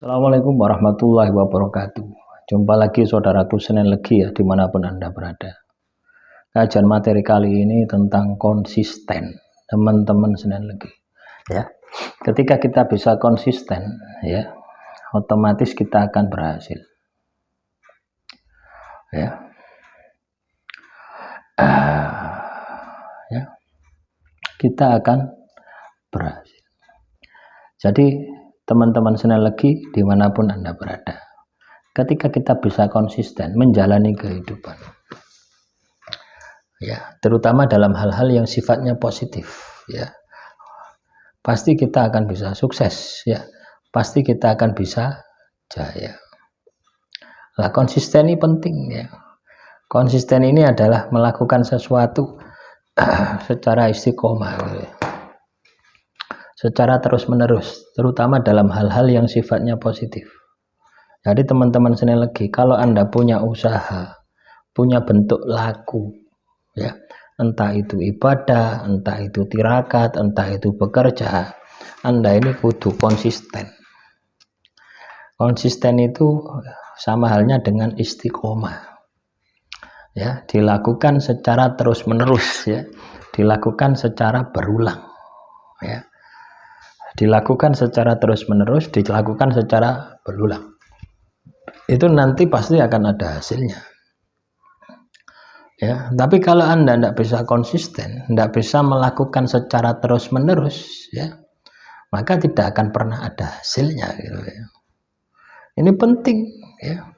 Assalamualaikum warahmatullahi wabarakatuh. Jumpa lagi saudaraku Senin Legi ya, dimanapun Anda berada. Kajian materi kali ini tentang konsisten, teman-teman Senin Legi. Ya, ketika kita bisa konsisten, ya, otomatis kita akan berhasil. Ya, ya, kita akan berhasil. Jadi teman-teman Senin Legi dimanapun Anda berada, ketika kita bisa konsisten menjalani kehidupan, ya, terutama dalam hal-hal yang sifatnya positif, ya, pasti kita akan bisa sukses, ya, pasti kita akan bisa jaya. Lah, konsisten ini penting, ya. Konsisten ini adalah melakukan sesuatu secara istiqomah, ya, secara terus-menerus, terutama dalam hal-hal yang sifatnya positif. Jadi teman-teman Senin Legi, kalau Anda punya usaha, punya bentuk laku, ya, entah itu ibadah, entah itu tirakat, entah itu bekerja, Anda ini kudu konsisten. Konsisten itu sama halnya dengan istiqomah, ya, dilakukan secara terus-menerus, ya, dilakukan secara berulang, ya, dilakukan secara terus-menerus, dilakukan secara berulang. Itu nanti pasti akan ada hasilnya, ya. Tapi kalau Anda tidak bisa konsisten, tidak bisa melakukan secara terus-menerus, ya, maka tidak akan pernah ada hasilnya, gitu, ya. Ini penting, ya.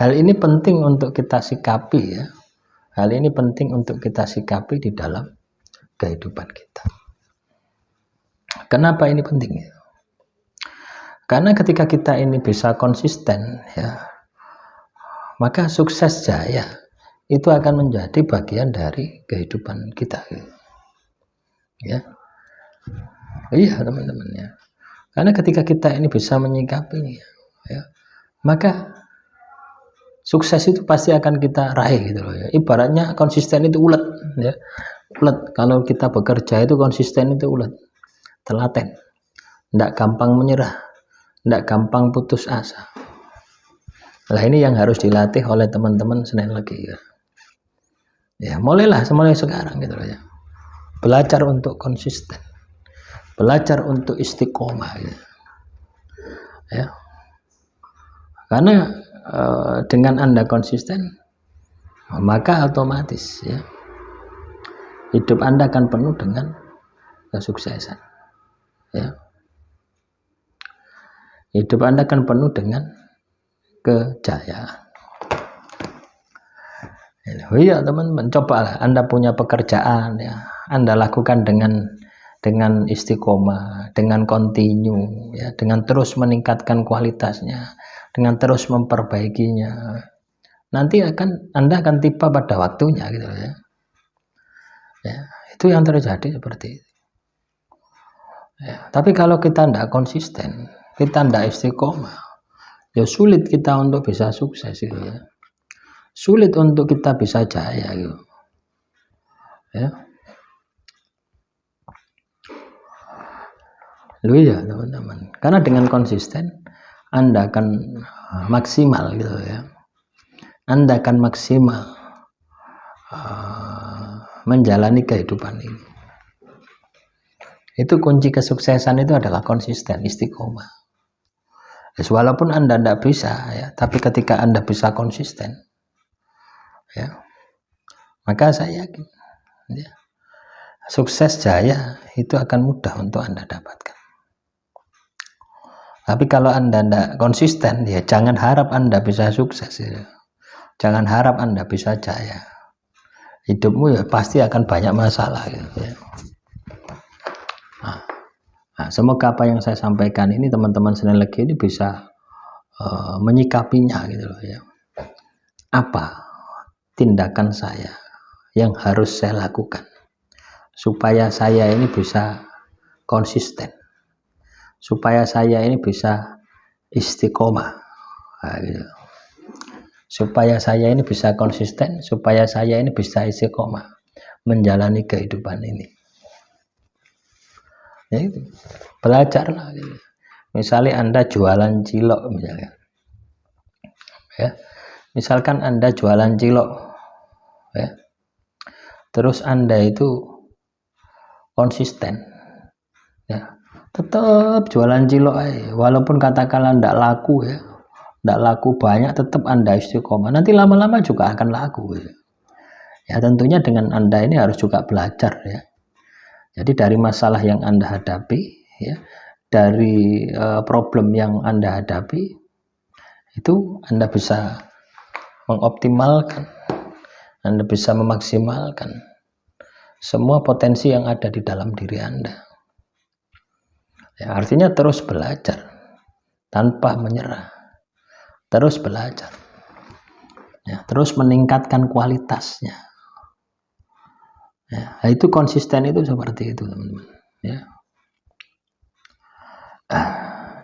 Hal ini penting untuk kita sikapi, ya. Hal ini penting untuk kita sikapi di dalam kehidupan kita. Kenapa ini penting, ya? Karena ketika kita ini bisa konsisten, ya, maka sukses jaya itu akan menjadi bagian dari kehidupan kita, ya. Iya teman-teman, ya. Karena ketika kita ini bisa menyikapinya, ya, maka sukses itu pasti akan kita raih, gitu loh, ya. Ibaratnya konsisten itu ulet, ya. Ulet, kalau kita bekerja itu konsisten itu ulet, telaten, tidak gampang menyerah, tidak gampang putus asa. Nah, ini yang harus dilatih oleh teman-teman Senin Legi, ya. Ya, mulai sekarang, gitu loh, ya. Belajar untuk konsisten, belajar untuk istiqomah, ya. Karena dengan Anda konsisten, maka otomatis, ya, hidup Anda akan penuh dengan kesuksesan, ya. Hidup Anda akan penuh dengan kejayaan. Oh iya teman-teman, cobalah Anda punya pekerjaan, ya, Anda lakukan dengan istiqomah, dengan kontinu, ya, dengan terus meningkatkan kualitasnya, dengan terus memperbaikinya. Nanti Anda akan tiba pada waktunya, gitu, ya. Ya, itu yang terjadi seperti itu. Ya, tapi kalau kita tidak konsisten, kita tidak istiqomah, ya sulit kita untuk bisa sukses, gitu, ya. Sulit untuk kita bisa jaya, gitu, ya. Lu ya teman-teman, karena dengan konsisten Anda akan maksimal, gitu, ya. Anda akan maksimal menjalani kehidupan ini. Itu kunci kesuksesan itu adalah konsisten, istiqomah. Ya, walaupun Anda tidak bisa, ya, tapi ketika Anda bisa konsisten, ya, maka saya yakin, ya, sukses jaya itu akan mudah untuk Anda dapatkan. Tapi kalau Anda tidak konsisten, ya jangan harap Anda bisa sukses, ya. Jangan harap Anda bisa jaya. Hidupmu ya pasti akan banyak masalah, gitu, ya. Nah, semoga apa yang saya sampaikan ini teman-teman Senin Legi ini bisa menyikapinya, gitu loh, ya. Apa tindakan saya yang harus saya lakukan supaya saya ini bisa konsisten, supaya saya ini bisa istiqomah, nah, gitu. Supaya saya ini bisa konsisten, supaya saya ini bisa istiqomah menjalani kehidupan ini. Ya itu, belajarlah, gitu. Misalnya Anda jualan cilok misalnya. Ya. Misalkan Anda jualan cilok, ya. Terus Anda itu konsisten, ya. Tetap jualan cilok aja. Walaupun katakanlah tidak laku, ya. Tidak laku banyak, tetap Anda istiqomah. Nanti lama-lama juga akan laku, ya. Ya tentunya dengan Anda ini harus juga belajar, ya. Jadi dari masalah yang Anda hadapi, ya, dari problem yang Anda hadapi, itu Anda bisa mengoptimalkan, Anda bisa memaksimalkan semua potensi yang ada di dalam diri Anda. Ya, artinya terus belajar tanpa menyerah, terus belajar, ya, terus meningkatkan kualitasnya. Ya, itu konsisten itu seperti itu teman-teman. Ya.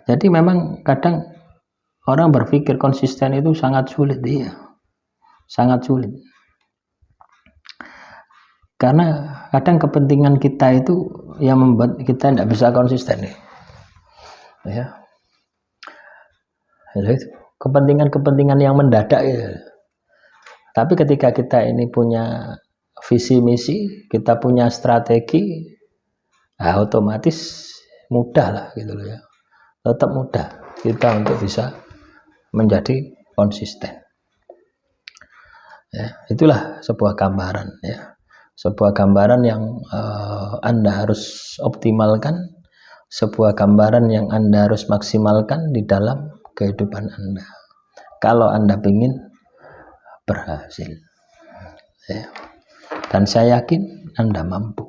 Jadi memang kadang orang berpikir konsisten itu sangat sulit, iya, sangat sulit. Karena kadang kepentingan kita itu yang membuat kita tidak bisa konsisten, ya. Kepentingan-kepentingan yang mendadak, ya. Tapi ketika kita ini punya visi misi, kita punya strategi, nah otomatis mudah lah gitu loh, ya. Tetap mudah kita untuk bisa menjadi konsisten. Ya, itulah sebuah gambaran, ya. Sebuah gambaran yang Anda harus optimalkan, sebuah gambaran yang Anda harus maksimalkan di dalam kehidupan Anda. Kalau Anda ingin berhasil, ya. Dan saya yakin Anda mampu,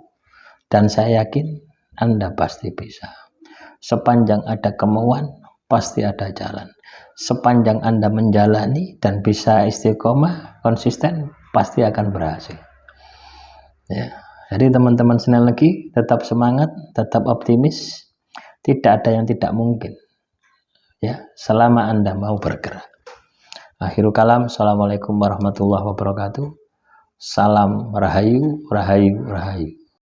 dan saya yakin Anda pasti bisa. Sepanjang ada kemauan, pasti ada jalan. Sepanjang Anda menjalani dan bisa istiqomah, konsisten, pasti akan berhasil. Ya. Jadi teman-teman sekali lagi, tetap semangat, tetap optimis. Tidak ada yang tidak mungkin, ya, selama Anda mau bergerak. Akhirul kalam, assalamualaikum warahmatullahi wabarakatuh. Salam rahayu, rahayu, rahayu.